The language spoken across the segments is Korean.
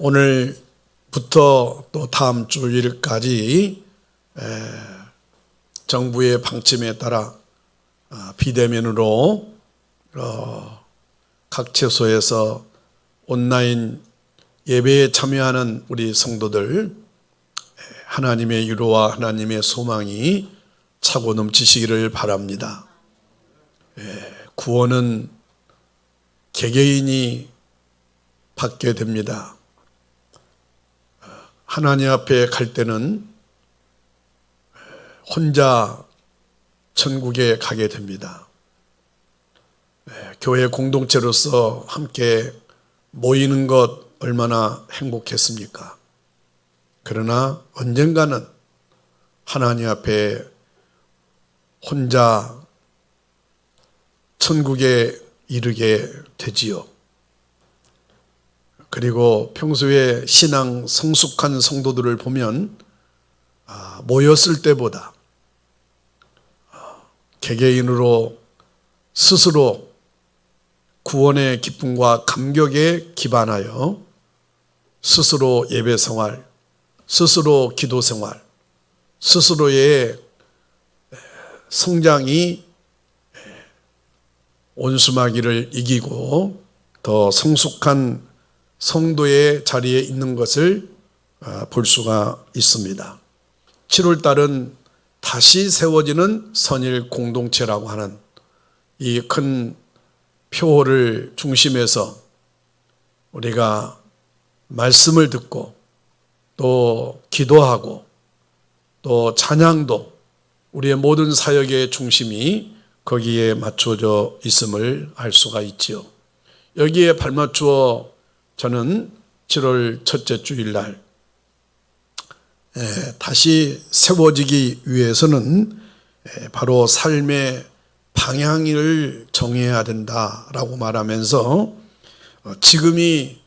오늘부터 또 다음 주일까지 정부의 방침에 따라 비대면으로 각 처소에서 온라인 예배에 참여하는 우리 성도들, 하나님의 위로와 하나님의 소망이 차고 넘치시기를 바랍니다. 구원은 개개인이 받게 됩니다. 하나님 앞에 갈 때는 혼자 천국에 가게 됩니다. 교회 공동체로서 함께 모이는 것 얼마나 행복했습니까? 그러나 언젠가는 하나님 앞에 혼자 천국에 이르게 되지요. 그리고 평소에 신앙 성숙한 성도들을 보면 모였을 때보다 개개인으로 스스로 구원의 기쁨과 감격에 기반하여 스스로 예배 생활, 스스로 기도 생활, 스스로의 성장이 온수마귀를 이기고 더 성숙한 성도의 자리에 있는 것을 볼 수가 있습니다. 7월 달은 다시 세워지는 선일 공동체라고 하는 이 큰 표어를 중심해서 우리가 말씀을 듣고 또 기도하고 또 찬양도 우리의 모든 사역의 중심이 거기에 맞춰져 있음을 알 수가 있지요. 여기에 발맞추어 저는 7월 첫째 주일날 다시 세워지기 위해서는 바로 삶의 방향을 정해야 된다라고 말하면서 지금이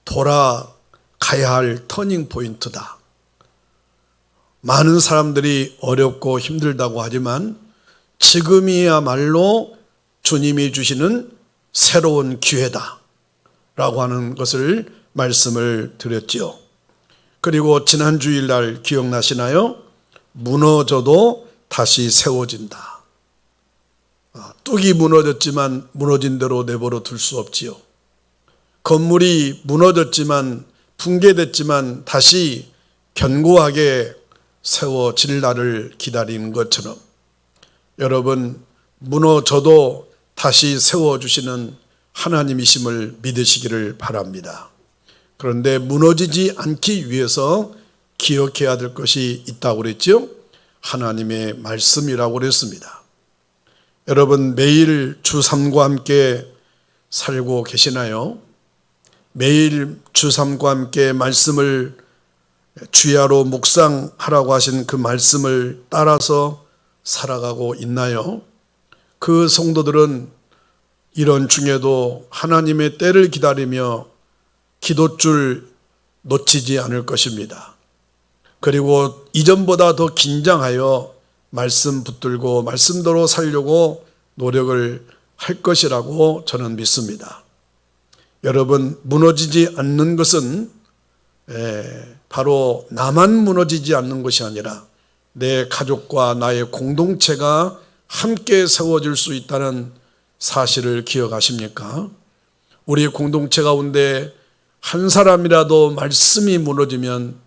돌아가야 할 터닝 포인트다. 많은 사람들이 어렵고 힘들다고 하지만 지금이야말로 주님이 주시는 새로운 기회다 라고 하는 것을 말씀을 드렸지요. 그리고 지난 주일날 기억나시나요? 무너져도 다시 세워진다. 뚝이 무너졌지만 무너진 대로 내버려 둘 수 없지요. 건물이 무너졌지만 붕괴됐지만 다시 견고하게 세워질 날을 기다리는 것처럼 여러분, 무너져도 다시 세워주시는 하나님이심을 믿으시기를 바랍니다. 그런데 무너지지 않기 위해서 기억해야 될 것이 있다고 그랬죠? 하나님의 말씀이라고 그랬습니다. 여러분, 매일 주3과 함께 살고 계시나요? 매일 주3과 함께 말씀을 주야로 묵상하라고 하신 그 말씀을 따라서 살아가고 있나요? 그 성도들은 이런 중에도 하나님의 때를 기다리며 기도줄 놓치지 않을 것입니다. 그리고 이전보다 더 긴장하여 말씀 붙들고 말씀대로 살려고 노력을 할 것이라고 저는 믿습니다. 여러분, 무너지지 않는 것은 바로 나만 무너지지 않는 것이 아니라 내 가족과 나의 공동체가 함께 세워질 수 있다는 사실을 기억하십니까? 우리 공동체 가운데 한 사람이라도 말씀이 무너지면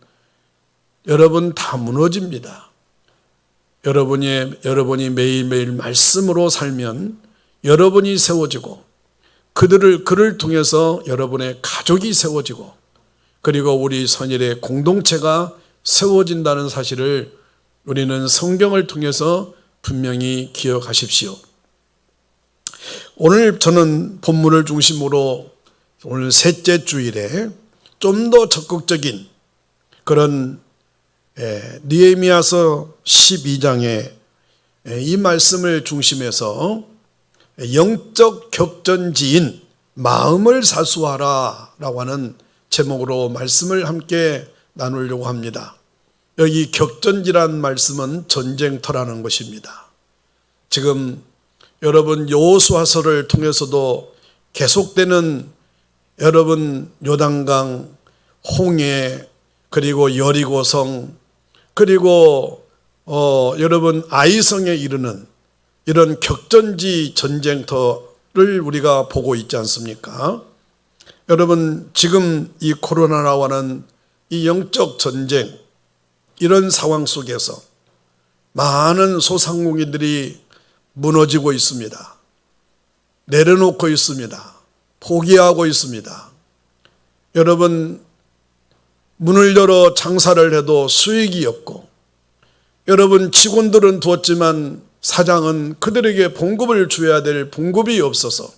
여러분 다 무너집니다. 여러분이 매일매일 말씀으로 살면 여러분이 세워지고 그를 통해서 여러분의 가족이 세워지고 그리고 우리 선일의 공동체가 세워진다는 사실을 우리는 성경을 통해서 분명히 기억하십시오. 오늘 저는 본문을 중심으로 오늘 셋째 주일에 좀 더 적극적인 그런 느헤미야서 12장의 이 말씀을 중심해서 영적 격전지인 마음을 사수하라 라고 하는 제목으로 말씀을 함께 나누려고 합니다. 여기 격전지란 말씀은 전쟁터라는 것입니다. 지금 여러분 여호수아서를 통해서도 계속되는 여러분 요단강 홍해, 그리고 여리고성, 그리고 여러분 아이성에 이르는 이런 격전지 전쟁터를 우리가 보고 있지 않습니까? 여러분 지금 이 코로나라는 이 영적 전쟁, 이런 상황 속에서 많은 소상공인들이 무너지고 있습니다. 내려놓고 있습니다. 포기하고 있습니다. 여러분 문을 열어 장사를 해도 수익이 없고, 여러분 직원들은 두었지만 사장은 그들에게 봉급을 줘야 될 봉급이 없어서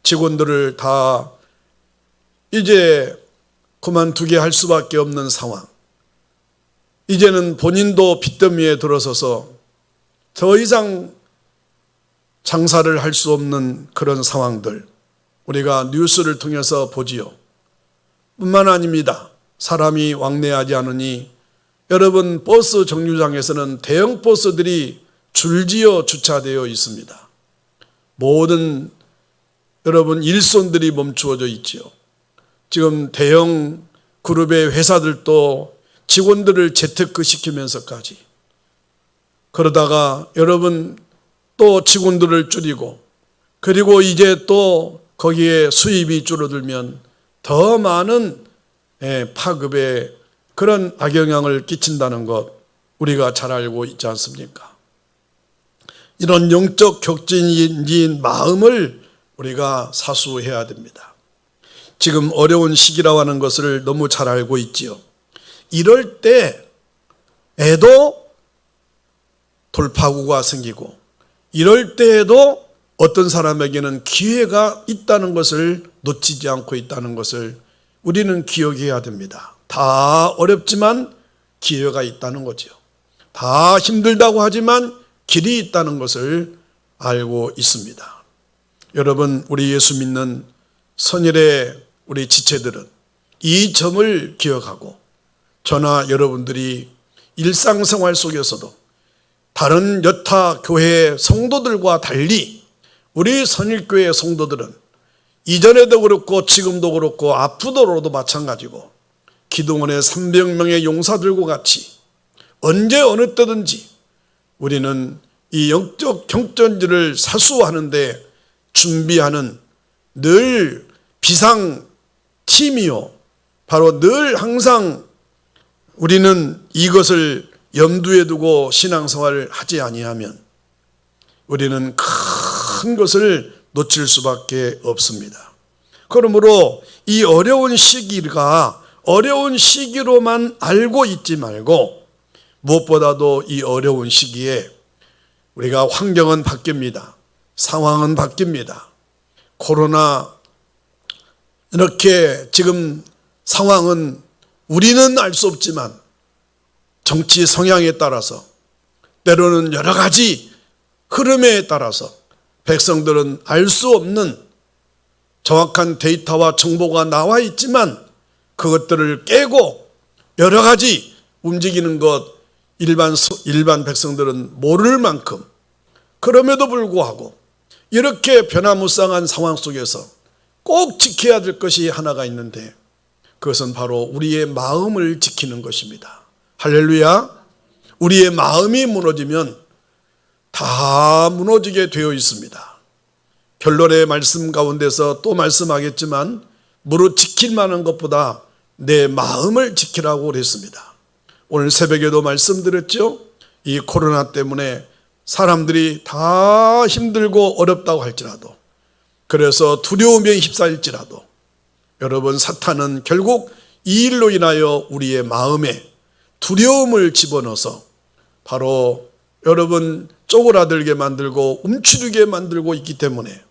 직원들을 다 이제 그만두게 할 수밖에 없는 상황. 이제는 본인도 빚더미에 들어서서 더 이상 장사를 할 수 없는 그런 상황들, 우리가 뉴스를 통해서 보지요. 뿐만 아닙니다. 사람이 왕래하지 않으니 여러분 버스 정류장에서는 대형 버스들이 줄지어 주차되어 있습니다. 모든 여러분 일손들이 멈추어져 있지요. 지금 대형 그룹의 회사들도 직원들을 재테크 시키면서까지, 그러다가 여러분 또 직원들을 줄이고, 그리고 이제 또 거기에 수입이 줄어들면 더 많은 파급에 그런 악영향을 끼친다는 것 우리가 잘 알고 있지 않습니까? 이런 영적 격진인 마음을 우리가 사수해야 됩니다. 지금 어려운 시기라고 하는 것을 너무 잘 알고 있지요. 이럴 때에도 돌파구가 생기고, 이럴 때에도 어떤 사람에게는 기회가 있다는 것을 놓치지 않고 있다는 것을 우리는 기억해야 됩니다. 다 어렵지만 기회가 있다는 거죠. 다 힘들다고 하지만 길이 있다는 것을 알고 있습니다. 여러분, 우리 예수 믿는 선일의 우리 지체들은 이 점을 기억하고, 저나 여러분들이 일상생활 속에서도 다른 여타 교회 성도들과 달리 우리 선일교회 성도들은 이전에도 그렇고 지금도 그렇고 앞으로도 마찬가지고 기도원의 300명의 용사들과 같이 언제 어느 때든지 우리는 이 영적 격전지를 사수하는데 준비하는 늘 비상팀이요, 바로 늘 항상 우리는 이것을 염두에 두고 신앙생활을 하지 아니하면 우리는 큰 것을 놓칠 수밖에 없습니다. 그러므로 이 어려운 시기가 어려운 시기로만 알고 있지 말고, 무엇보다도 이 어려운 시기에 우리가 환경은 바뀝니다. 상황은 바뀝니다. 코로나 이렇게 지금 상황은 우리는 알 수 없지만 정치 성향에 따라서, 때로는 여러 가지 흐름에 따라서 백성들은 알 수 없는 정확한 데이터와 정보가 나와 있지만 그것들을 깨고 여러 가지 움직이는 것 일반 백성들은 모를 만큼, 그럼에도 불구하고 이렇게 변화무쌍한 상황 속에서 꼭 지켜야 될 것이 하나가 있는데, 그것은 바로 우리의 마음을 지키는 것입니다. 할렐루야. 우리의 마음이 무너지면 다 무너지게 되어 있습니다. 결론의 말씀 가운데서 또 말씀하겠지만, 무릇 지킬 만한 것보다 내 마음을 지키라고 그랬습니다. 오늘 새벽에도 말씀드렸죠. 이 코로나 때문에 사람들이 다 힘들고 어렵다고 할지라도, 그래서 두려움에 휩싸일지라도, 여러분 사탄은 결국 이 일로 인하여 우리의 마음에 두려움을 집어넣어서 바로 여러분 쪼그라들게 만들고 움츠리게 만들고 있기 때문에,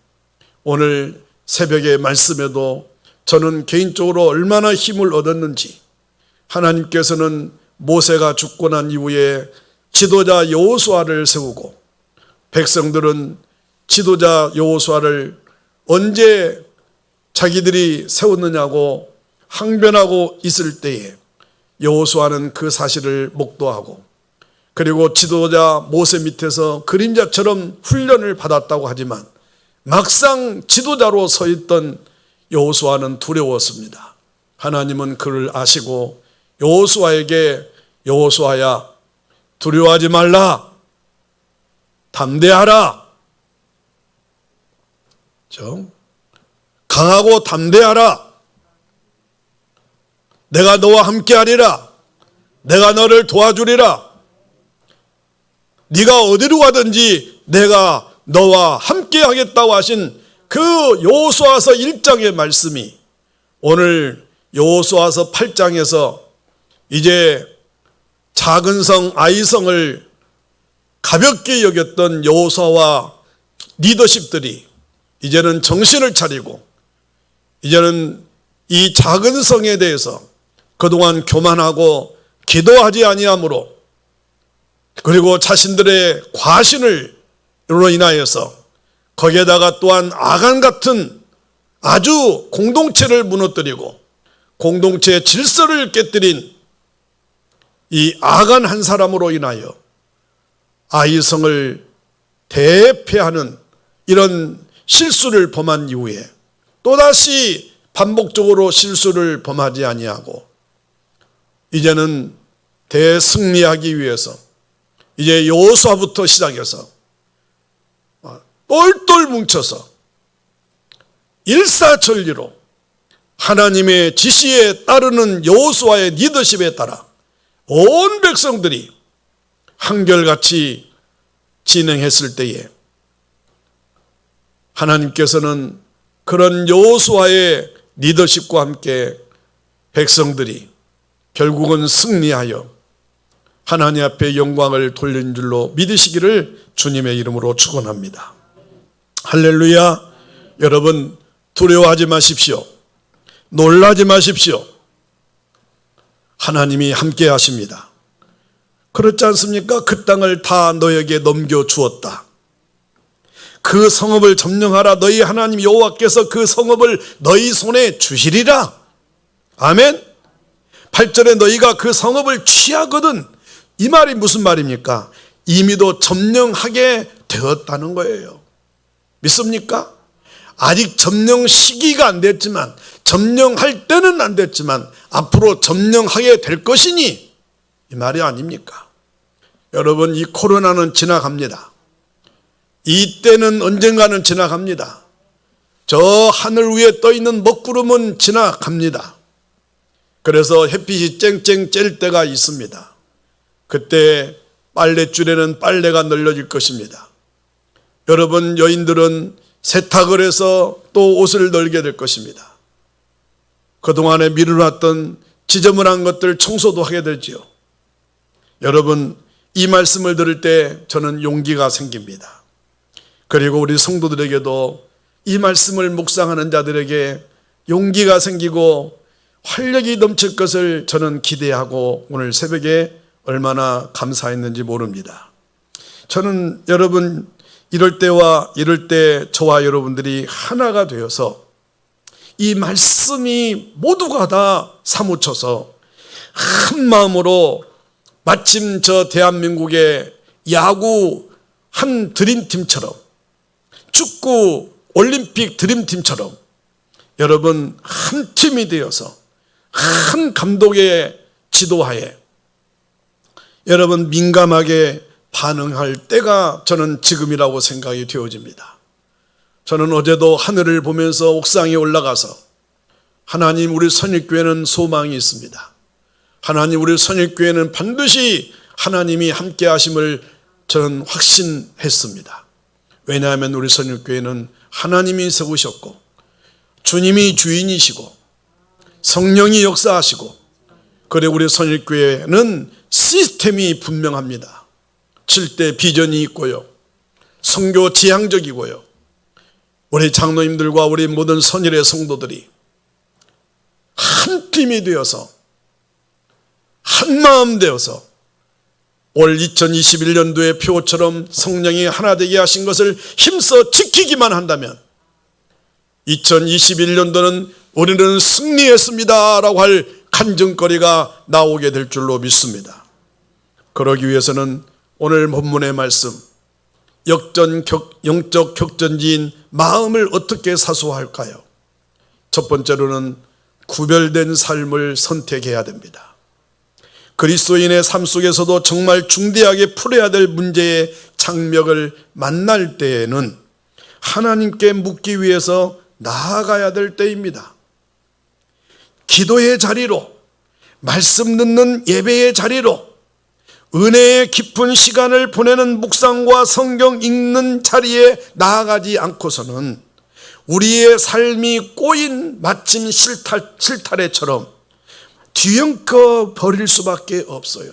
오늘 새벽의 말씀에도 저는 개인적으로 얼마나 힘을 얻었는지, 하나님께서는 모세가 죽고 난 이후에 지도자 여호수아를 세우고, 백성들은 지도자 여호수아를 언제 자기들이 세웠느냐고 항변하고 있을 때에 여호수아는 그 사실을 목도하고, 그리고 지도자 모세 밑에서 그림자처럼 훈련을 받았다고 하지만 막상 지도자로 서 있던 여호수아는 두려웠습니다. 하나님은 그를 아시고 여호수아에게 여호수아야 두려워하지 말라 담대하라 강하고 담대하라 내가 너와 함께하리라 내가 너를 도와주리라 네가 어디로 가든지 내가 너와 함께하겠다고 하신 그 여호수아서 1장의 말씀이 오늘 여호수아서 8장에서 이제 작은 성 아이성을 가볍게 여겼던 여호수아와 리더십들이 이제는 정신을 차리고 이제는 이 작은 성에 대해서 그동안 교만하고 기도하지 아니하므로 그리고 자신들의 과신으로 인하여서 거기에다가 또한 아간 같은 아주 공동체를 무너뜨리고 공동체의 질서를 깨뜨린 이 아간 한 사람으로 인하여 아이성을 대패하는 이런 실수를 범한 이후에 또다시 반복적으로 실수를 범하지 아니하고 이제는 대승리하기 위해서 이제 여호수아부터 시작해서 똘똘 뭉쳐서 일사천리로 하나님의 지시에 따르는 여호수아의 리더십에 따라 온 백성들이 한결같이 진행했을 때에 하나님께서는 그런 여호수아의 리더십과 함께 백성들이 결국은 승리하여 하나님 앞에 영광을 돌린 줄로 믿으시기를 주님의 이름으로 축원합니다. 할렐루야. 여러분 두려워하지 마십시오. 놀라지 마십시오. 하나님이 함께 하십니다. 그렇지 않습니까? 그 땅을 다 너에게 넘겨주었다. 그 성읍을 점령하라. 너희 하나님 여호와께서 그 성읍을 너희 손에 주시리라. 아멘. 8절에 너희가 그 성읍을 취하거든. 이 말이 무슨 말입니까? 이미도 점령하게 되었다는 거예요. 믿습니까? 아직 점령 시기가 안 됐지만 점령할 때는 안 됐지만 앞으로 점령하게 될 것이니 이 말이 아닙니까? 여러분 이 코로나는 지나갑니다. 이 때는 언젠가는 지나갑니다. 저 하늘 위에 떠 있는 먹구름은 지나갑니다. 그래서 햇빛이 쨍쨍 쬐일 때가 있습니다. 그때 빨랫줄에는 빨래가 널려질 것입니다. 여러분 여인들은 세탁을 해서 또 옷을 널게 될 것입니다. 그동안에 미루놨던 지저분한 것들 청소도 하게 되지요. 여러분 이 말씀을 들을 때 저는 용기가 생깁니다. 그리고 우리 성도들에게도 이 말씀을 묵상하는 자들에게 용기가 생기고 활력이 넘칠 것을 저는 기대하고 오늘 새벽에 얼마나 감사했는지 모릅니다. 저는 여러분 이럴 때와 이럴 때 저와 여러분들이 하나가 되어서 이 말씀이 모두가 다 사무쳐서 한 마음으로 마침 저 대한민국의 야구 한 드림팀처럼 축구 올림픽 드림팀처럼 여러분 한 팀이 되어서 한 감독의 지도하에 여러분 민감하게 반응할 때가 저는 지금이라고 생각이 되어집니다. 저는 어제도 하늘을 보면서 옥상에 올라가서 하나님 우리 선일교회는 소망이 있습니다. 하나님 우리 선일교회는 반드시 하나님이 함께 하심을 저는 확신했습니다. 왜냐하면 우리 선일교회는 하나님이 세우셨고 주님이 주인이시고 성령이 역사하시고 그리고 우리 선일교회는 시스템이 분명합니다. 7대 비전이 있고요. 선교 지향적이고요. 우리 장로님들과 우리 모든 선일의 성도들이 한 팀이 되어서 한 마음 되어서 올 2021년도의 표처럼 성령이 하나 되게 하신 것을 힘써 지키기만 한다면 2021년도는 우리는 승리했습니다 라고 할 간증거리가 나오게 될 줄로 믿습니다. 그러기 위해서는 오늘 본문의 말씀 영적 격전지인 마음을 어떻게 사수할까요? 첫 번째로는 구별된 삶을 선택해야 됩니다. 그리스도인의 삶 속에서도 정말 중대하게 풀어야 될 문제의 장벽을 만날 때에는 하나님께 묻기 위해서 나아가야 될 때입니다. 기도의 자리로, 말씀 듣는 예배의 자리로, 은혜의 깊은 시간을 보내는 묵상과 성경 읽는 자리에 나아가지 않고서는 우리의 삶이 꼬인 마침 실타래처럼 뒤엉켜 버릴 수밖에 없어요.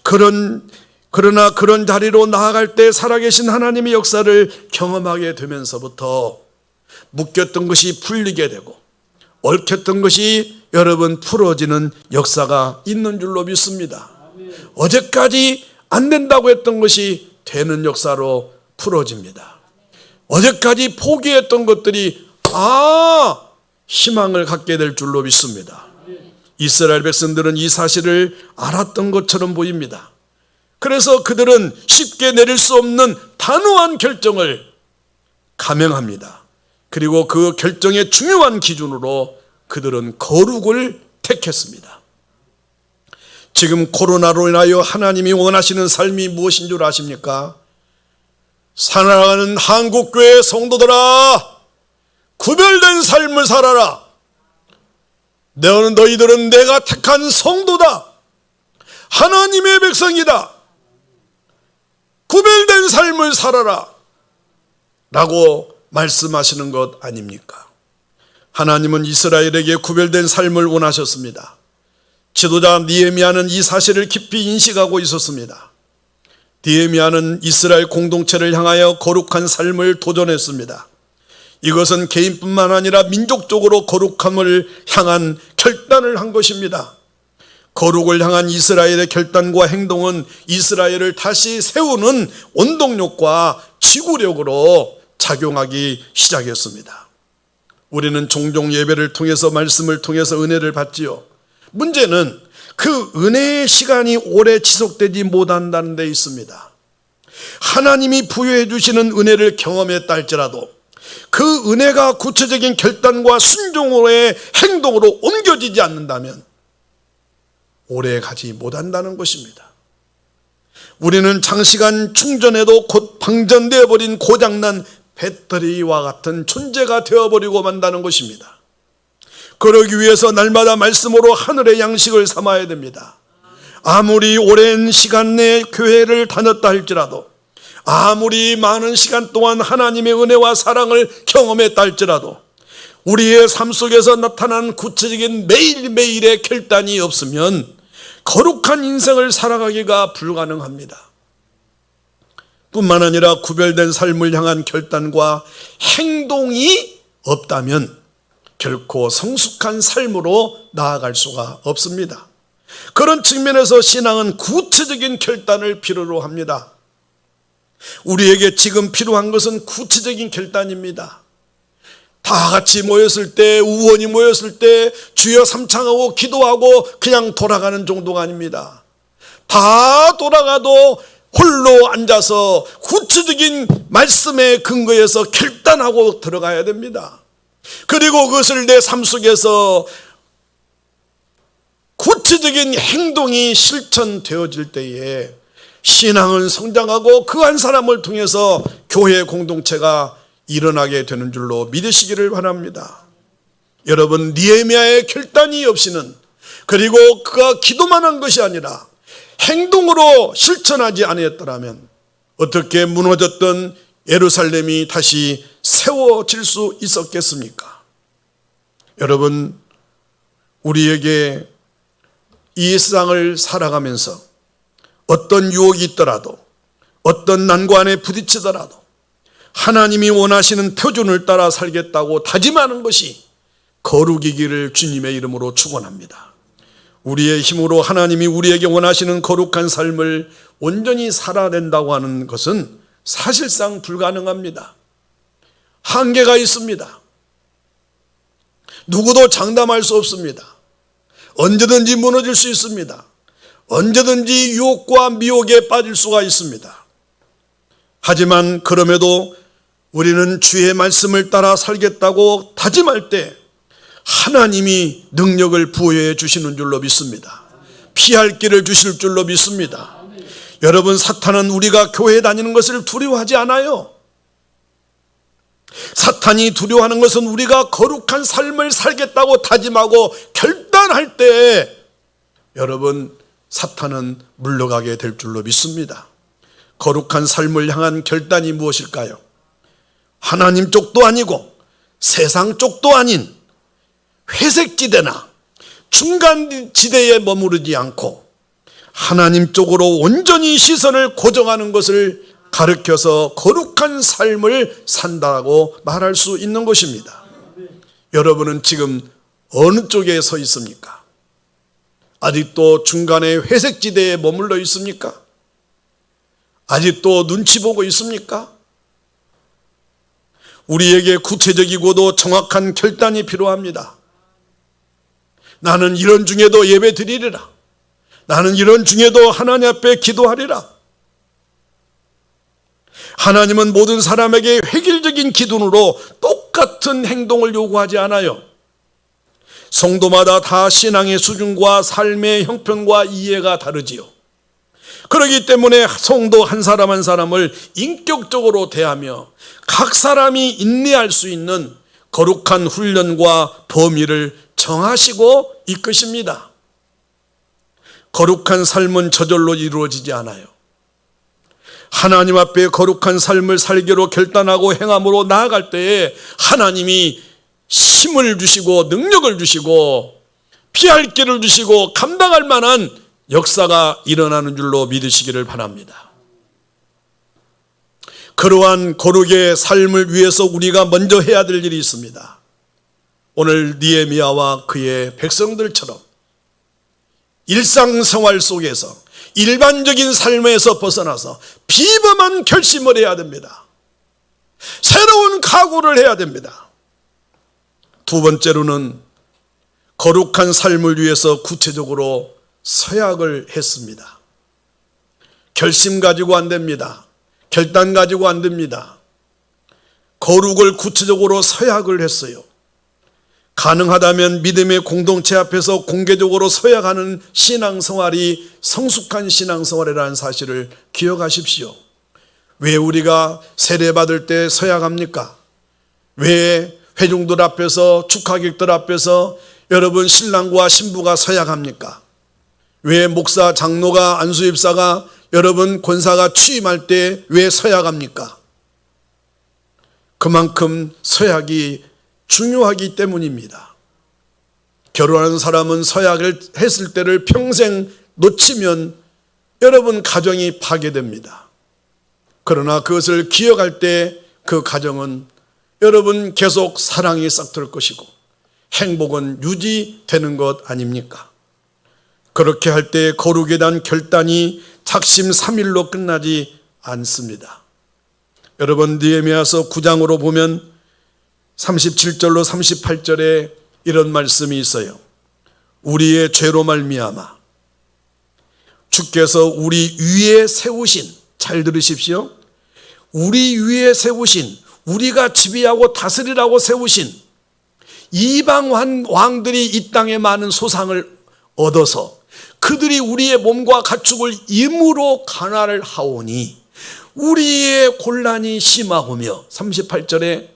그러나 그런 자리로 나아갈 때 살아계신 하나님의 역사를 경험하게 되면서부터 묶였던 것이 풀리게 되고 얽혔던 것이 여러분 풀어지는 역사가 있는 줄로 믿습니다. 어제까지 안 된다고 했던 것이 되는 역사로 풀어집니다. 어제까지 포기했던 것들이 희망을 갖게 될 줄로 믿습니다. 이스라엘 백성들은 이 사실을 알았던 것처럼 보입니다. 그래서 그들은 쉽게 내릴 수 없는 단호한 결정을 감행합니다. 그리고 그 결정의 중요한 기준으로 그들은 거룩을 택했습니다. 지금 코로나로 인하여 하나님이 원하시는 삶이 무엇인 줄 아십니까? 사랑하는 한국교회 성도들아, 구별된 삶을 살아라. 너희들은 내가 택한 성도다. 하나님의 백성이다. 구별된 삶을 살아라 라고 말씀하시는 것 아닙니까? 하나님은 이스라엘에게 구별된 삶을 원하셨습니다. 지도자 느헤미야는 이 사실을 깊이 인식하고 있었습니다. 느헤미야는 이스라엘 공동체를 향하여 거룩한 삶을 도전했습니다. 이것은 개인뿐만 아니라 민족적으로 거룩함을 향한 결단을 한 것입니다. 거룩을 향한 이스라엘의 결단과 행동은 이스라엘을 다시 세우는 원동력과 지구력으로 작용하기 시작했습니다. 우리는 종종 예배를 통해서 말씀을 통해서 은혜를 받지요. 문제는 그 은혜의 시간이 오래 지속되지 못한다는 데 있습니다. 하나님이 부여해 주시는 은혜를 경험했다 할지라도 그 은혜가 구체적인 결단과 순종으로의 행동으로 옮겨지지 않는다면 오래 가지 못한다는 것입니다. 우리는 장시간 충전해도 곧 방전되어 버린 고장난 배터리와 같은 존재가 되어버리고 만다는 것입니다. 그러기 위해서 날마다 말씀으로 하늘의 양식을 삼아야 됩니다. 아무리 오랜 시간 내에 교회를 다녔다 할지라도, 아무리 많은 시간 동안 하나님의 은혜와 사랑을 경험했다 할지라도 우리의 삶 속에서 나타난 구체적인 매일매일의 결단이 없으면 거룩한 인생을 살아가기가 불가능합니다. 뿐만 아니라 구별된 삶을 향한 결단과 행동이 없다면 결코 성숙한 삶으로 나아갈 수가 없습니다. 그런 측면에서 신앙은 구체적인 결단을 필요로 합니다. 우리에게 지금 필요한 것은 구체적인 결단입니다. 다 같이 모였을 때, 우원이 모였을 때 주여 삼창하고 기도하고 그냥 돌아가는 정도가 아닙니다. 다 돌아가도 홀로 앉아서 구체적인 말씀의 근거에서 결단하고 들어가야 됩니다. 그리고 그것을 내 삶 속에서 구체적인 행동이 실천되어질 때에 신앙은 성장하고 그 한 사람을 통해서 교회 공동체가 일어나게 되는 줄로 믿으시기를 바랍니다. 여러분, 느헤미야의 결단이 없이는, 그리고 그가 기도만 한 것이 아니라 행동으로 실천하지 아니했더라면 어떻게 무너졌던 예루살렘이 다시 세워질 수 있었겠습니까? 여러분, 우리에게 이 세상을 살아가면서 어떤 유혹이 있더라도, 어떤 난관에 부딪히더라도 하나님이 원하시는 표준을 따라 살겠다고 다짐하는 것이 거룩이기를 주님의 이름으로 축원합니다. 우리의 힘으로 하나님이 우리에게 원하시는 거룩한 삶을 온전히 살아낸다고 하는 것은 사실상 불가능합니다. 한계가 있습니다. 누구도 장담할 수 없습니다. 언제든지 무너질 수 있습니다. 언제든지 유혹과 미혹에 빠질 수가 있습니다. 하지만 그럼에도 우리는 주의 말씀을 따라 살겠다고 다짐할 때 하나님이 능력을 부여해 주시는 줄로 믿습니다. 피할 길을 주실 줄로 믿습니다. 여러분, 사탄은 우리가 교회 다니는 것을 두려워하지 않아요. 사탄이 두려워하는 것은 우리가 거룩한 삶을 살겠다고 다짐하고 결단할 때 여러분, 사탄은 물러가게 될 줄로 믿습니다. 거룩한 삶을 향한 결단이 무엇일까요? 하나님 쪽도 아니고 세상 쪽도 아닌 회색지대나 중간지대에 머무르지 않고 하나님 쪽으로 온전히 시선을 고정하는 것을 가르쳐서 거룩한 삶을 산다고 말할 수 있는 것입니다. 여러분은 지금 어느 쪽에 서 있습니까? 아직도 중간에 회색지대에 머물러 있습니까? 아직도 눈치 보고 있습니까? 우리에게 구체적이고도 정확한 결단이 필요합니다. 나는 이런 중에도 예배 드리리라. 나는 이런 중에도 하나님 앞에 기도하리라. 하나님은 모든 사람에게 획일적인 기준으로 똑같은 행동을 요구하지 않아요. 성도마다 다 신앙의 수준과 삶의 형편과 이해가 다르지요. 그렇기 때문에 성도 한 사람 한 사람을 인격적으로 대하며 각 사람이 인내할 수 있는 거룩한 훈련과 범위를 정하시고 이끄십니다. 거룩한 삶은 저절로 이루어지지 않아요. 하나님 앞에 거룩한 삶을 살기로 결단하고 행함으로 나아갈 때에 하나님이 힘을 주시고 능력을 주시고 피할 길을 주시고 감당할 만한 역사가 일어나는 줄로 믿으시기를 바랍니다. 그러한 거룩의 삶을 위해서 우리가 먼저 해야 될 일이 있습니다. 오늘 느헤미야와 그의 백성들처럼 일상생활 속에서 일반적인 삶에서 벗어나서 비범한 결심을 해야 됩니다. 새로운 각오를 해야 됩니다. 두 번째로는 거룩한 삶을 위해서 구체적으로 서약을 했습니다. 결심 가지고 안 됩니다. 결단 가지고 안 됩니다. 거룩을 구체적으로 서약을 했어요. 가능하다면 믿음의 공동체 앞에서 공개적으로 서약하는 신앙생활이 성숙한 신앙생활이라는 사실을 기억하십시오. 왜 우리가 세례받을 때 서약합니까? 왜 회중들 앞에서 축하객들 앞에서 여러분 신랑과 신부가 서약합니까? 왜 목사, 장로가, 안수입사가 여러분 권사가 취임할 때 왜 서약합니까? 그만큼 서약이 중요하기 때문입니다. 결혼하는 사람은 서약을 했을 때를 평생 놓치면 여러분 가정이 파괴됩니다. 그러나 그것을 기억할 때 그 가정은 여러분 계속 사랑이 싹틀 것이고 행복은 유지되는 것 아닙니까? 그렇게 할 때 거룩에 대한 결단이 작심삼일로 끝나지 않습니다. 여러분 느헤미야서 9장으로 보면 37절로 38절에 이런 말씀이 있어요. 우리의 죄로 말미암아 주께서 우리 위에 세우신, 잘 들으십시오. 우리 위에 세우신, 우리가 지배하고 다스리라고 세우신 이방 왕들이 이 땅에 많은 소상을 얻어서 그들이 우리의 몸과 가축을 임으로 관할을 하오니 우리의 곤란이 심하오며 38절에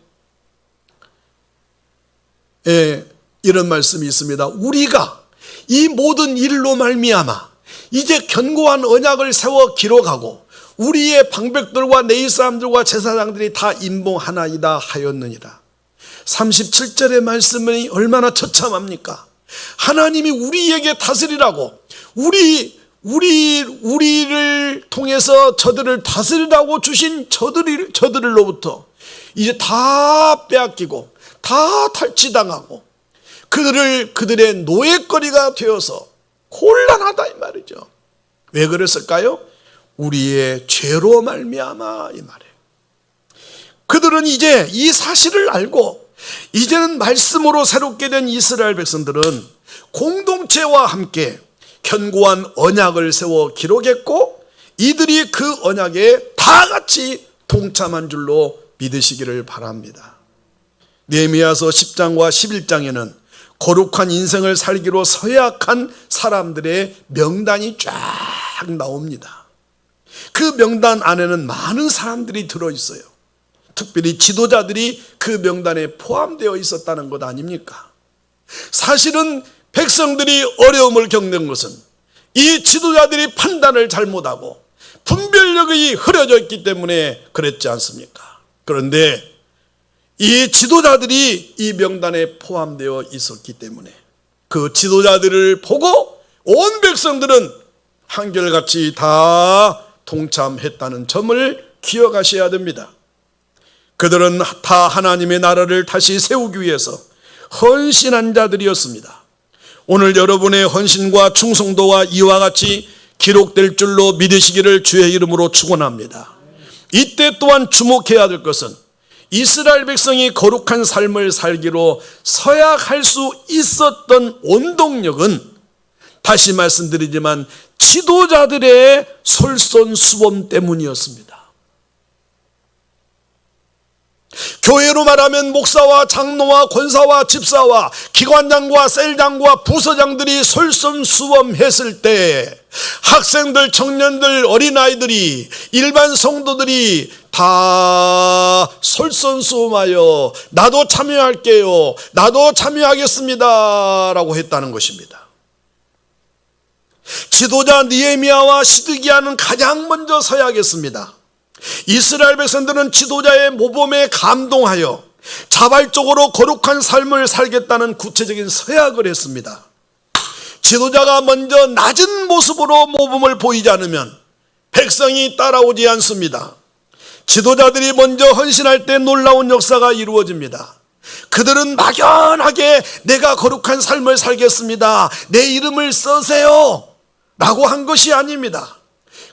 이런 말씀이 있습니다. 우리가 이 모든 일로 말미암아 이제 견고한 언약을 세워 기록하고 우리의 방백들과 내일 사람들과 제사장들이 다 임봉하나이다 하였느니라. 37절의 말씀이 얼마나 처참합니까? 하나님이 우리에게 다스리라고 우리를 통해서 저들을 다스리라고 주신 저들로부터 이제 다 빼앗기고 다 탈취당하고 그들의 노예거리가 되어서 곤란하다 이 말이죠. 왜 그랬을까요? 우리의 죄로 말미암아 이 말이에요. 그들은 이제 이 사실을 알고 이제는 말씀으로 새롭게 된 이스라엘 백성들은 공동체와 함께 견고한 언약을 세워 기록했고 이들이 그 언약에 다 같이 동참한 줄로 믿으시기를 바랍니다. 느헤미야서 10장과 11장에는 거룩한 인생을 살기로 서약한 사람들의 명단이 쫙 나옵니다. 그 명단 안에는 많은 사람들이 들어있어요. 특별히 지도자들이 그 명단에 포함되어 있었다는 것 아닙니까? 사실은 백성들이 어려움을 겪는 것은 이 지도자들이 판단을 잘못하고 분별력이 흐려져 있기 때문에 그랬지 않습니까? 그런데 이 지도자들이 이 명단에 포함되어 있었기 때문에 그 지도자들을 보고 온 백성들은 한결같이 다 동참했다는 점을 기억하셔야 됩니다. 그들은 다 하나님의 나라를 다시 세우기 위해서 헌신한 자들이었습니다. 오늘 여러분의 헌신과 충성도가 이와 같이 기록될 줄로 믿으시기를 주의 이름으로 축원합니다. 이때 또한 주목해야 될 것은 이스라엘 백성이 거룩한 삶을 살기로 서약할 수 있었던 원동력은 다시 말씀드리지만 지도자들의 솔선수범 때문이었습니다. 교회로 말하면 목사와 장로와 권사와 집사와 기관장과 셀장과 부서장들이 솔선수범했을 때 학생들, 청년들, 어린아이들이, 일반 성도들이 다 솔선수범하여 나도 참여할게요, 나도 참여하겠습니다 라고 했다는 것입니다. 지도자 느헤미야와 시드기야는 가장 먼저 서약했습니다. 이스라엘 백성들은 지도자의 모범에 감동하여 자발적으로 거룩한 삶을 살겠다는 구체적인 서약을 했습니다. 지도자가 먼저 낮은 모습으로 모범을 보이지 않으면 백성이 따라오지 않습니다. 지도자들이 먼저 헌신할 때 놀라운 역사가 이루어집니다. 그들은 막연하게 내가 거룩한 삶을 살겠습니다, 내 이름을 써세요 라고 한 것이 아닙니다.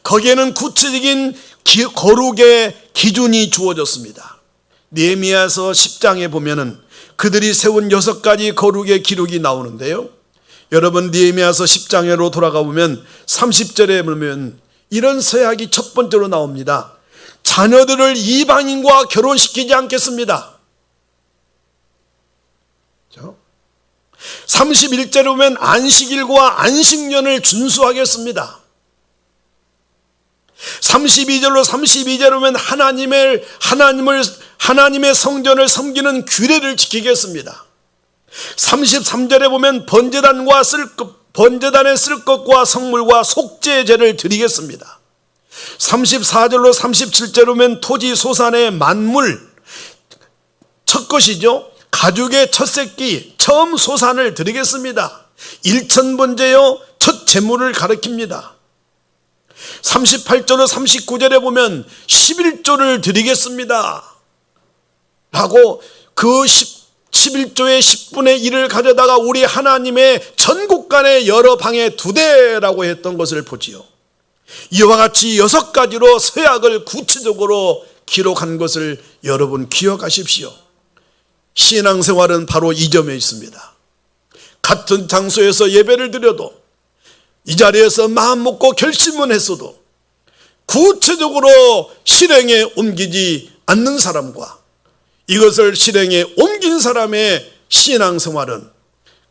거기에는 구체적인 거룩의 기준이 주어졌습니다. 느헤미야서 10장에 보면은 그들이 세운 6가지 거룩의 기록이 나오는데요, 여러분 느헤미야서 10장으로 돌아가 보면 30절에 보면 이런 서약이 첫 번째로 나옵니다. 자녀들을 이방인과 결혼시키지 않겠습니다. 31절에 보면 안식일과 안식년을 준수하겠습니다. 32절로 32절에 보면 하나님의 성전을 섬기는 규례를 지키겠습니다. 33절에 보면 번제단에 쓸 것과 성물과 속죄제를 드리겠습니다. 34절로 37절에 보면 토지 소산의 만물, 첫 것이죠, 가죽의 첫 새끼 처음 소산을 드리겠습니다. 일천번제요 첫 제물을 가리킵니다. 38절로 39절에 보면 11조를 드리겠습니다 라고 그 11조의 10분의 1을 가져다가 우리 하나님의 전국간의 여러 방에 2대라고 했던 것을 보지요. 이와 같이 6가지로 서약을 구체적으로 기록한 것을 여러분 기억하십시오. 신앙생활은 바로 이 점에 있습니다. 같은 장소에서 예배를 드려도, 이 자리에서 마음 먹고 결심은 했어도 구체적으로 실행에 옮기지 않는 사람과 이것을 실행에 옮긴 사람의 신앙생활은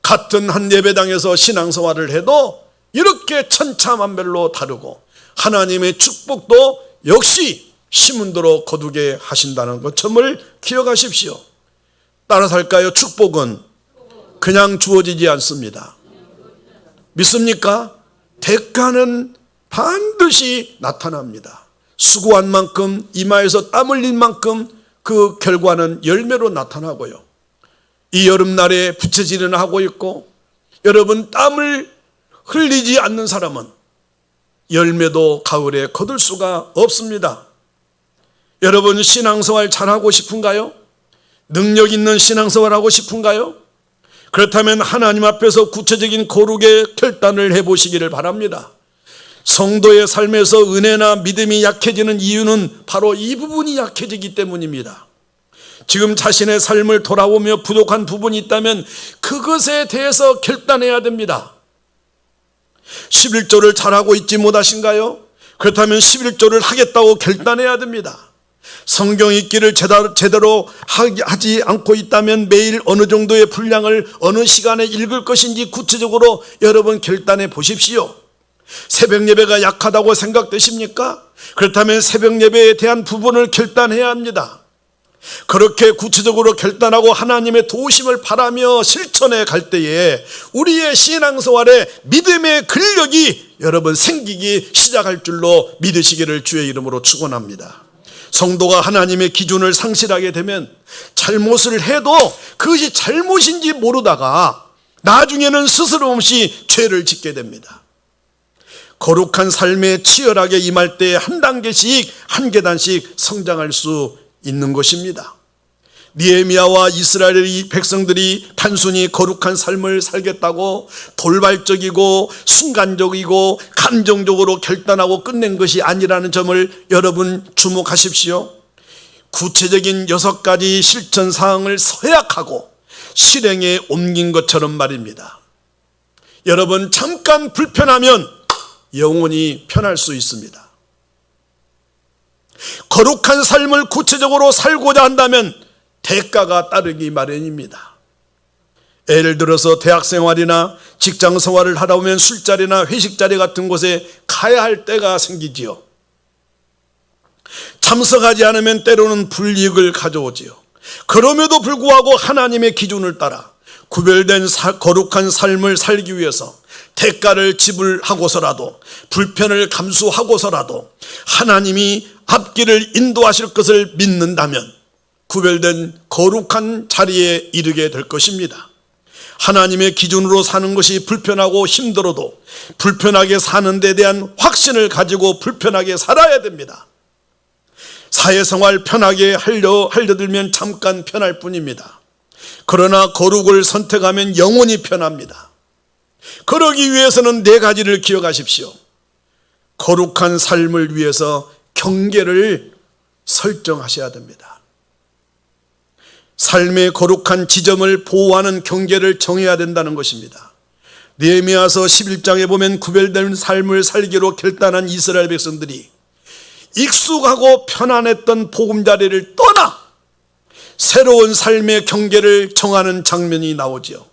같은 한 예배당에서 신앙생활을 해도 이렇게 천차만별로 다르고 하나님의 축복도 역시 심은대로 거두게 하신다는 것 점을 기억하십시오. 따라서 할까요? 축복은 그냥 주어지지 않습니다. 믿습니까? 대가는 반드시 나타납니다. 수고한 만큼, 이마에서 땀 흘린 만큼 그 결과는 열매로 나타나고요. 이 여름날에 부채질을 하고 있고 여러분 땀을 흘리지 않는 사람은 열매도 가을에 거둘 수가 없습니다. 여러분 신앙생활 잘하고 싶은가요? 능력 있는 신앙생활 하고 싶은가요? 그렇다면 하나님 앞에서 구체적인 거룩의 결단을 해보시기를 바랍니다. 성도의 삶에서 은혜나 믿음이 약해지는 이유는 바로 이 부분이 약해지기 때문입니다. 지금 자신의 삶을 돌아보며 부족한 부분이 있다면 그것에 대해서 결단해야 됩니다. 11조를 잘하고 있지 못하신가요? 그렇다면 11조를 하겠다고 결단해야 됩니다. 성경 읽기를 제대로 하지 않고 있다면 매일 어느 정도의 분량을 어느 시간에 읽을 것인지 구체적으로 여러분 결단해 보십시오. 새벽 예배가 약하다고 생각되십니까? 그렇다면 새벽 예배에 대한 부분을 결단해야 합니다. 그렇게 구체적으로 결단하고 하나님의 도우심을 바라며 실천해 갈 때에 우리의 신앙생활에 믿음의 근력이 여러분 생기기 시작할 줄로 믿으시기를 주의 이름으로 축원합니다. 성도가 하나님의 기준을 상실하게 되면 잘못을 해도 그것이 잘못인지 모르다가 나중에는 스스럼 없이 죄를 짓게 됩니다. 거룩한 삶에 치열하게 임할 때 한 단계씩 한 계단씩 성장할 수 있는 것입니다. 느헤미야와 이스라엘의 백성들이 단순히 거룩한 삶을 살겠다고 돌발적이고 순간적이고 감정적으로 결단하고 끝낸 것이 아니라는 점을 여러분 주목하십시오. 구체적인 6가지 실천 사항을 서약하고 실행에 옮긴 것처럼 말입니다. 여러분, 잠깐 불편하면 영원히 편할 수 있습니다. 거룩한 삶을 구체적으로 살고자 한다면 대가가 따르기 마련입니다. 예를 들어서 대학생활이나 직장생활을 하다 보면 술자리나 회식자리 같은 곳에 가야 할 때가 생기지요. 참석하지 않으면 때로는 불이익을 가져오지요. 그럼에도 불구하고 하나님의 기준을 따라 구별된 거룩한 삶을 살기 위해서 대가를 지불하고서라도 불편을 감수하고서라도 하나님이 앞길을 인도하실 것을 믿는다면 구별된 거룩한 자리에 이르게 될 것입니다. 하나님의 기준으로 사는 것이 불편하고 힘들어도 불편하게 사는 데 대한 확신을 가지고 불편하게 살아야 됩니다. 사회생활 편하게 하려들면 잠깐 편할 뿐입니다. 그러나 거룩을 선택하면 영원히 편합니다. 그러기 위해서는 4가지를 기억하십시오. 거룩한 삶을 위해서 경계를 설정하셔야 됩니다. 삶의 거룩한 지점을 보호하는 경계를 정해야 된다는 것입니다. 느헤미야서 11장에 보면 구별된 삶을 살기로 결단한 이스라엘 백성들이 익숙하고 편안했던 보금자리를 떠나 새로운 삶의 경계를 정하는 장면이 나오지요.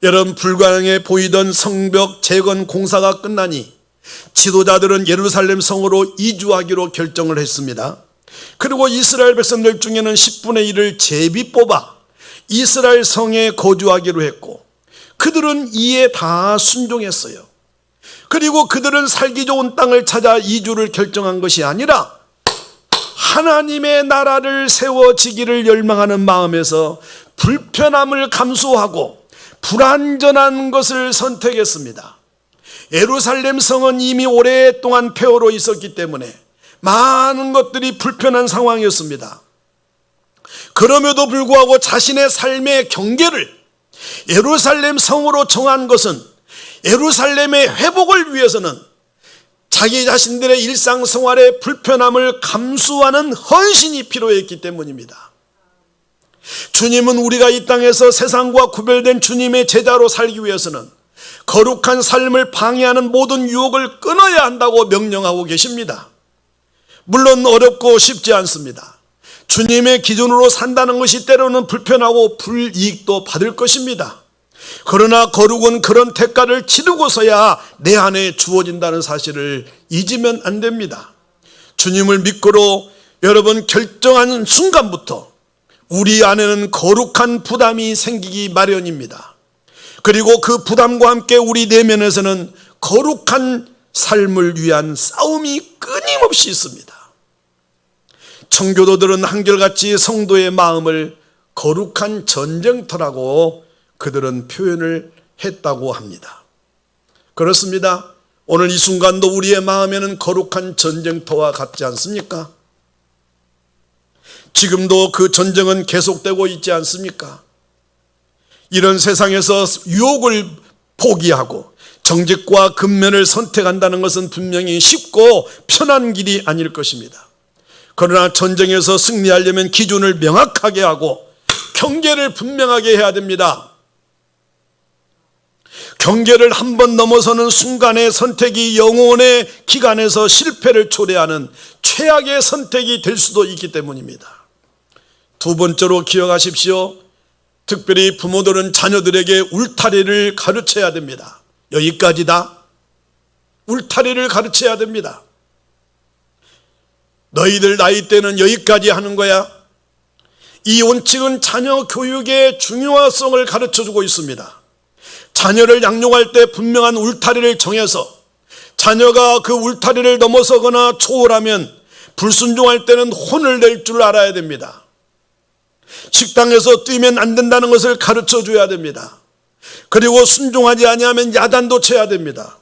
여러분, 불가능해 보이던 성벽 재건 공사가 끝나니 지도자들은 예루살렘 성으로 이주하기로 결정을 했습니다. 그리고 이스라엘 백성들 중에는 10분의 1을 제비 뽑아 이스라엘 성에 거주하기로 했고 그들은 이에 다 순종했어요. 그리고 그들은 살기 좋은 땅을 찾아 이주를 결정한 것이 아니라 하나님의 나라를 세워지기를 열망하는 마음에서 불편함을 감수하고 불완전한 것을 선택했습니다. 예루살렘 성은 이미 오랫동안 폐허로 있었기 때문에 많은 것들이 불편한 상황이었습니다. 그럼에도 불구하고 자신의 삶의 경계를 예루살렘 성으로 정한 것은 예루살렘의 회복을 위해서는 자기 자신들의 일상생활의 불편함을 감수하는 헌신이 필요했기 때문입니다. 주님은 우리가 이 땅에서 세상과 구별된 주님의 제자로 살기 위해서는 거룩한 삶을 방해하는 모든 유혹을 끊어야 한다고 명령하고 계십니다. 물론 어렵고 쉽지 않습니다. 주님의 기준으로 산다는 것이 때로는 불편하고 불이익도 받을 것입니다. 그러나 거룩은 그런 대가를 치르고서야 내 안에 주어진다는 사실을 잊으면 안 됩니다. 주님을 믿고로 여러분 결정하는 순간부터 우리 안에는 거룩한 부담이 생기기 마련입니다. 그리고 그 부담과 함께 우리 내면에서는 거룩한 삶을 위한 싸움이 끊임없이 있습니다. 청교도들은 한결같이 성도의 마음을 거룩한 전쟁터라고 그들은 표현을 했다고 합니다. 그렇습니다. 오늘 이 순간도 우리의 마음에는 거룩한 전쟁터와 같지 않습니까? 지금도 그 전쟁은 계속되고 있지 않습니까? 이런 세상에서 유혹을 포기하고 정직과 근면을 선택한다는 것은 분명히 쉽고 편한 길이 아닐 것입니다. 그러나 전쟁에서 승리하려면 기준을 명확하게 하고 경계를 분명하게 해야 됩니다. 경계를 한번 넘어서는 순간의 선택이 영혼의 기간에서 실패를 초래하는 최악의 선택이 될 수도 있기 때문입니다. 두 번째로 기억하십시오. 특별히 부모들은 자녀들에게 울타리를 가르쳐야 됩니다. 여기까지다. 울타리를 가르쳐야 됩니다. 너희들 나이 때는 여기까지 하는 거야. 이 원칙은 자녀 교육의 중요성을 가르쳐주고 있습니다. 자녀를 양육할 때 분명한 울타리를 정해서 자녀가 그 울타리를 넘어서거나 초월하면 불순종할 때는 혼을 낼 줄 알아야 됩니다. 식당에서 뛰면 안 된다는 것을 가르쳐 줘야 됩니다. 그리고 순종하지 아니하면 야단도 쳐야 됩니다.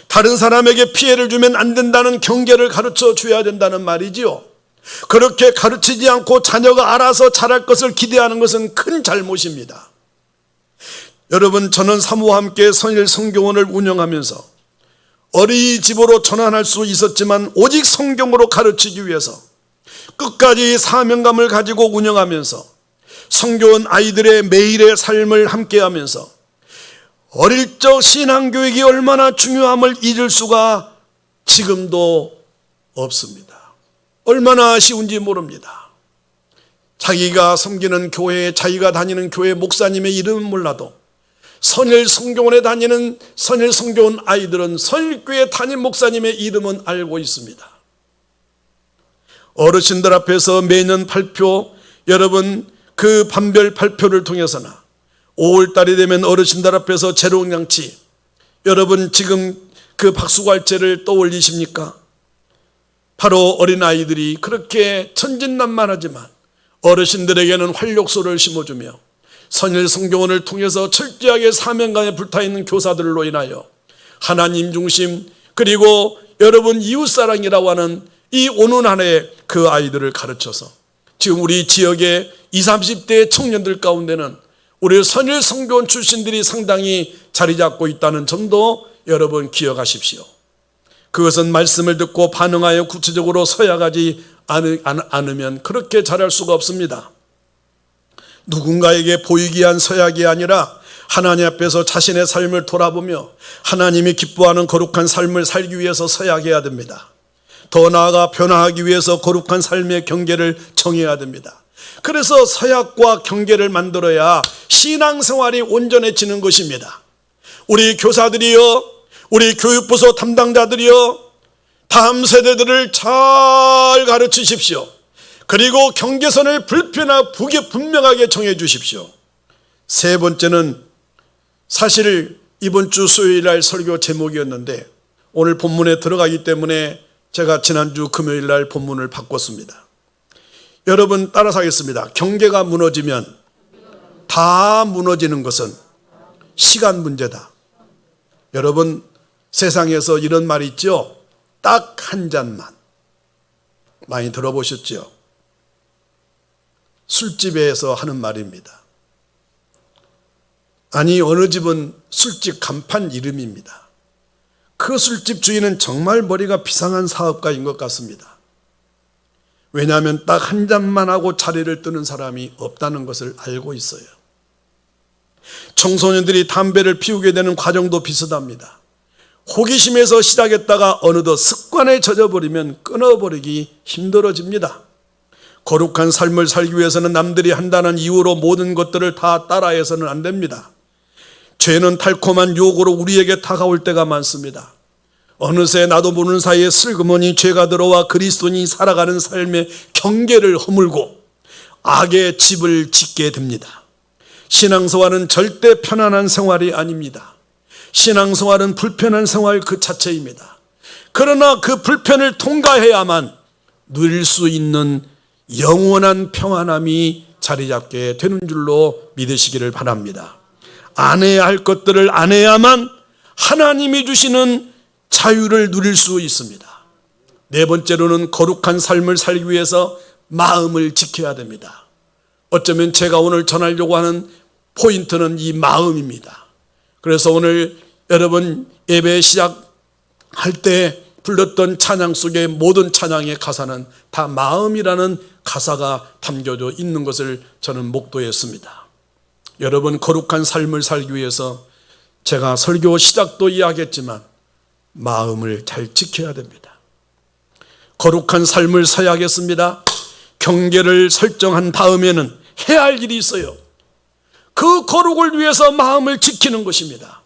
다른 사람에게 피해를 주면 안 된다는 경계를 가르쳐 줘야 된다는 말이지요. 그렇게 가르치지 않고 자녀가 알아서 잘할 것을 기대하는 것은 큰 잘못입니다. 여러분, 저는 사모와 함께 선일 성경원을 운영하면서 어린이집으로 전환할 수 있었지만 오직 성경으로 가르치기 위해서 끝까지 사명감을 가지고 운영하면서 성교원 아이들의 매일의 삶을 함께하면서 어릴 적 신앙교육이 얼마나 중요함을 잊을 수가 지금도 없습니다. 얼마나 아쉬운지 모릅니다. 자기가 섬기는 교회, 자기가 다니는 교회 목사님의 이름은 몰라도 선일 성교원에 다니는 선일 성교원 아이들은 선일교회 담임 목사님의 이름은 알고 있습니다. 어르신들 앞에서 매년 발표, 여러분 그 반별 발표를 통해서나 5월달이 되면 어르신들 앞에서 재롱잔치, 여러분 지금 그 박수갈채를 떠올리십니까? 바로 어린아이들이 그렇게 천진난만하지만 어르신들에게는 활력소를 심어주며 선일 성경원을 통해서 철저하게 사명감에 불타있는 교사들로 인하여 하나님 중심, 그리고 여러분 이웃사랑이라고 하는 이 오는 한 해 그 아이들을 가르쳐서 지금 우리 지역의 20, 30대 청년들 가운데는 우리 선일 성교원 출신들이 상당히 자리 잡고 있다는 점도 여러분 기억하십시오. 그것은 말씀을 듣고 반응하여 구체적으로 서약하지 않으면 그렇게 잘할 수가 없습니다. 누군가에게 보이기 위한 서약이 아니라 하나님 앞에서 자신의 삶을 돌아보며 하나님이 기뻐하는 거룩한 삶을 살기 위해서 서약해야 됩니다. 더 나아가 변화하기 위해서 거룩한 삶의 경계를 정해야 됩니다. 그래서 서약과 경계를 만들어야 신앙생활이 온전해지는 것입니다. 우리 교사들이요, 우리 교육부서 담당자들이요, 다음 세대들을 잘 가르치십시오. 그리고 경계선을 분명하게 정해 주십시오. 세 번째는 사실 이번 주 수요일 날 설교 제목이었는데 오늘 본문에 들어가기 때문에 제가 지난주 금요일 날 본문을 바꿨습니다. 여러분 따라서 하겠습니다. 경계가 무너지면 다 무너지는 것은 시간 문제다. 여러분 세상에서 이런 말이 있죠. 딱 한 잔만. 많이 들어보셨죠? 술집에서 하는 말입니다. 아니 어느 집은 술집 간판 이름입니다. 그 술집 주인은 정말 머리가 비상한 사업가인 것 같습니다. 왜냐하면 딱 한 잔만 하고 자리를 뜨는 사람이 없다는 것을 알고 있어요. 청소년들이 담배를 피우게 되는 과정도 비슷합니다. 호기심에서 시작했다가 어느덧 습관에 젖어버리면 끊어버리기 힘들어집니다. 거룩한 삶을 살기 위해서는 남들이 한다는 이유로 모든 것들을 다 따라해서는 안 됩니다. 죄는 달콤한 유혹으로 우리에게 다가올 때가 많습니다. 어느새 나도 모르는 사이에 슬그머니 죄가 들어와 그리스도인이 살아가는 삶의 경계를 허물고 악의 집을 짓게 됩니다. 신앙생활은 절대 편안한 생활이 아닙니다. 신앙생활은 불편한 생활 그 자체입니다. 그러나 그 불편을 통과해야만 누릴 수 있는 영원한 평안함이 자리 잡게 되는 줄로 믿으시기를 바랍니다. 안 해야 할 것들을 안 해야만 하나님이 주시는 자유를 누릴 수 있습니다. 네 번째로는 거룩한 삶을 살기 위해서 마음을 지켜야 됩니다. 어쩌면 제가 오늘 전하려고 하는 포인트는 이 마음입니다. 그래서 오늘 여러분 예배 시작할 때 불렀던 찬양 속에 모든 찬양의 가사는 다 마음이라는 가사가 담겨져 있는 것을 저는 목도했습니다. 여러분 거룩한 삶을 살기 위해서 제가 설교 시작도 이야기했지만 마음을 잘 지켜야 됩니다. 거룩한 삶을 서야겠습니다. 경계를 설정한 다음에는 해야 할 일이 있어요. 그 거룩을 위해서 마음을 지키는 것입니다.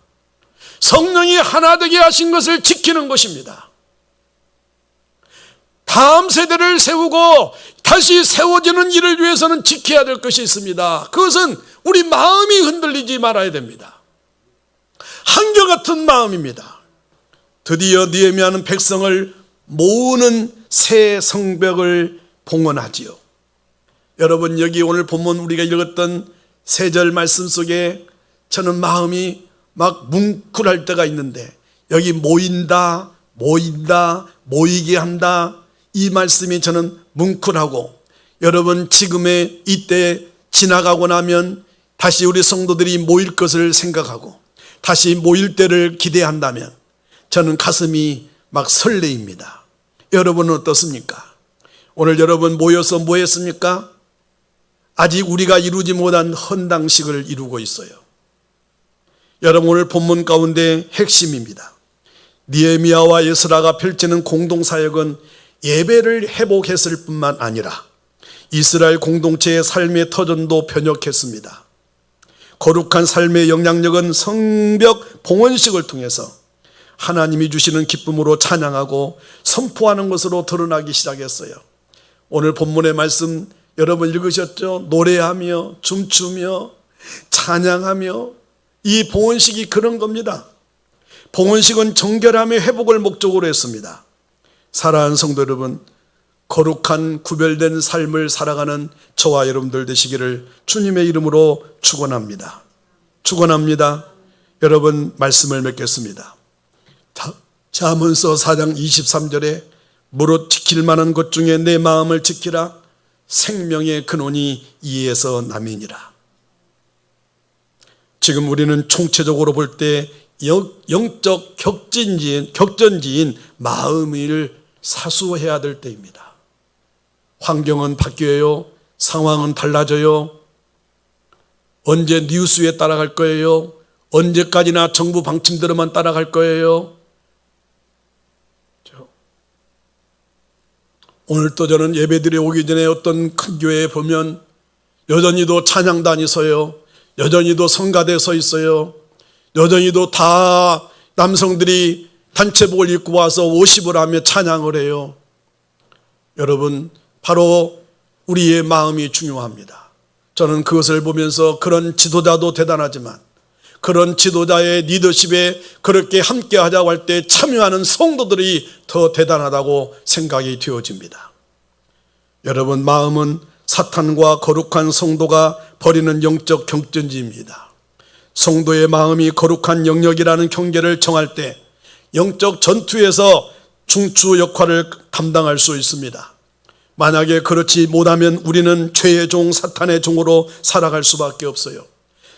성령이 하나 되게 하신 것을 지키는 것입니다. 다음 세대를 세우고 다시 세워지는 일을 위해서는 지켜야 될 것이 있습니다. 그것은 우리 마음이 흔들리지 말아야 됩니다. 한결같은 마음입니다. 드디어 느헤미야는 백성을 모으는 새 성벽을 봉헌하지요. 여러분, 여기 오늘 본문 우리가 읽었던 세 절 말씀 속에 저는 마음이 막 뭉클할 때가 있는데, 여기 모인다, 모이게 한다, 이 말씀이 저는 뭉클하고, 여러분 지금의 이때 지나가고 나면 다시 우리 성도들이 모일 것을 생각하고 다시 모일 때를 기대한다면 저는 가슴이 막 설레입니다. 여러분은 어떻습니까? 오늘 여러분 모여서 뭐 했습니까? 아직 우리가 이루지 못한 헌당식을 이루고 있어요. 여러분, 오늘 본문 가운데 핵심입니다. 느헤미야와 에스라가 펼치는 공동사역은 예배를 회복했을 뿐만 아니라 이스라엘 공동체의 삶의 터전도 변혁했습니다. 거룩한 삶의 영향력은 성벽 봉헌식을 통해서 하나님이 주시는 기쁨으로 찬양하고 선포하는 것으로 드러나기 시작했어요. 오늘 본문의 말씀 여러분 읽으셨죠? 노래하며 춤추며 찬양하며, 이 봉헌식이 그런 겁니다. 봉헌식은 정결함의 회복을 목적으로 했습니다. 사랑하는 성도 여러분, 거룩한 구별된 삶을 살아가는 저와 여러분들 되시기를 주님의 이름으로 축원합니다. 축원합니다. 여러분, 말씀을 맺겠습니다. 잠언서 4장 23절에 무릇 지킬 만한 것 중에 내 마음을 지키라. 생명의 근원이 이에서 남이니라. 지금 우리는 총체적으로 볼 때 영적 격전지인 마음을 사수해야 될 때입니다. 환경은 바뀌어요. 상황은 달라져요. 언제 뉴스에 따라갈 거예요? 언제까지나 정부 방침대로만 따라갈 거예요? 오늘 또 저는 예배드려 오기 전에 어떤 큰 교회에 보면 여전히도 찬양단이 서요. 여전히도 성가대 서 있어요. 여전히도 다 남성들이 단체복을 입고 와서 워십을 하며 찬양을 해요. 여러분, 바로 우리의 마음이 중요합니다. 저는 그것을 보면서 그런 지도자도 대단하지만 그런 지도자의 리더십에 그렇게 함께하자고 할 때 참여하는 성도들이 더 대단하다고 생각이 되어집니다. 여러분, 마음은 사탄과 거룩한 성도가 벌이는 영적 경전지입니다. 성도의 마음이 거룩한 영역이라는 경계를 정할 때 영적 전투에서 중추 역할을 담당할 수 있습니다. 만약에 그렇지 못하면 우리는 죄의 종 사탄의 종으로 살아갈 수밖에 없어요.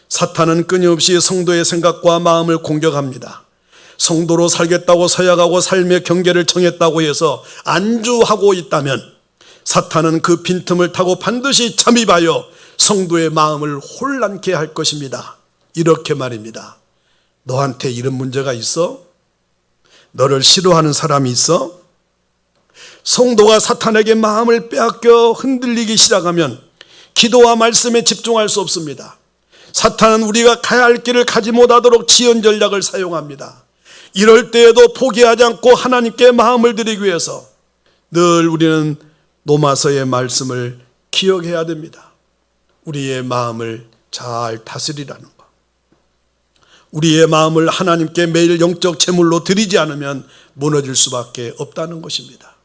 사탄은 끊임없이 성도의 생각과 마음을 공격합니다. 성도로 살겠다고 서약하고 삶의 경계를 정했다고 해서 안주하고 있다면 사탄은 그 빈틈을 타고 반드시 잠입하여 성도의 마음을 혼란케 할 것입니다. 이렇게 말입니다. 너한테 이런 문제가 있어? 너를 싫어하는 사람이 있어? 성도가 사탄에게 마음을 빼앗겨 흔들리기 시작하면 기도와 말씀에 집중할 수 없습니다. 사탄은 우리가 가야 할 길을 가지 못하도록 지연 전략을 사용합니다. 이럴 때에도 포기하지 않고 하나님께 마음을 드리기 위해서 늘 우리는 로마서의 말씀을 기억해야 됩니다. 우리의 마음을 잘 다스리라는 것. 우리의 마음을 하나님께 매일 영적 제물로 드리지 않으면 무너질 수밖에 없다는 것입니다.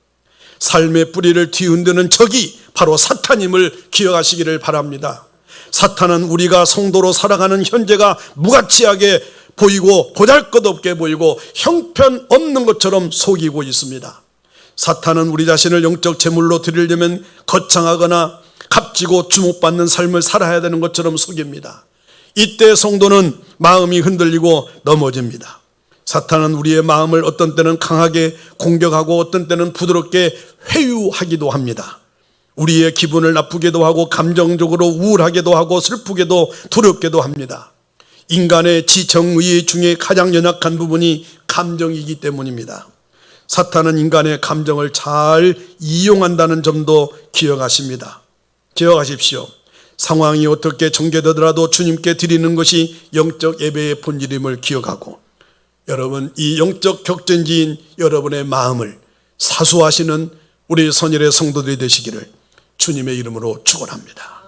삶의 뿌리를 뒤흔드는 적이 바로 사탄임을 기억하시기를 바랍니다. 사탄은 우리가 성도로 살아가는 현재가 무가치하게 보이고 보잘것없게 보이고 형편없는 것처럼 속이고 있습니다. 사탄은 우리 자신을 영적 제물로 드리려면 거창하거나 값지고 주목받는 삶을 살아야 되는 것처럼 속입니다. 이때 성도는 마음이 흔들리고 넘어집니다. 사탄은 우리의 마음을 어떤 때는 강하게 공격하고 어떤 때는 부드럽게 회유하기도 합니다. 우리의 기분을 나쁘게도 하고 감정적으로 우울하게도 하고 슬프게도 두렵게도 합니다. 인간의 지정의 중에 가장 연약한 부분이 감정이기 때문입니다. 사탄은 인간의 감정을 잘 이용한다는 점도 기억하십시오. 상황이 어떻게 전개되더라도 주님께 드리는 것이 영적 예배의 본질임을 기억하고, 여러분 이 영적 격전지인 여러분의 마음을 사수하시는 우리 선열의 성도들이 되시기를 주님의 이름으로 축원합니다.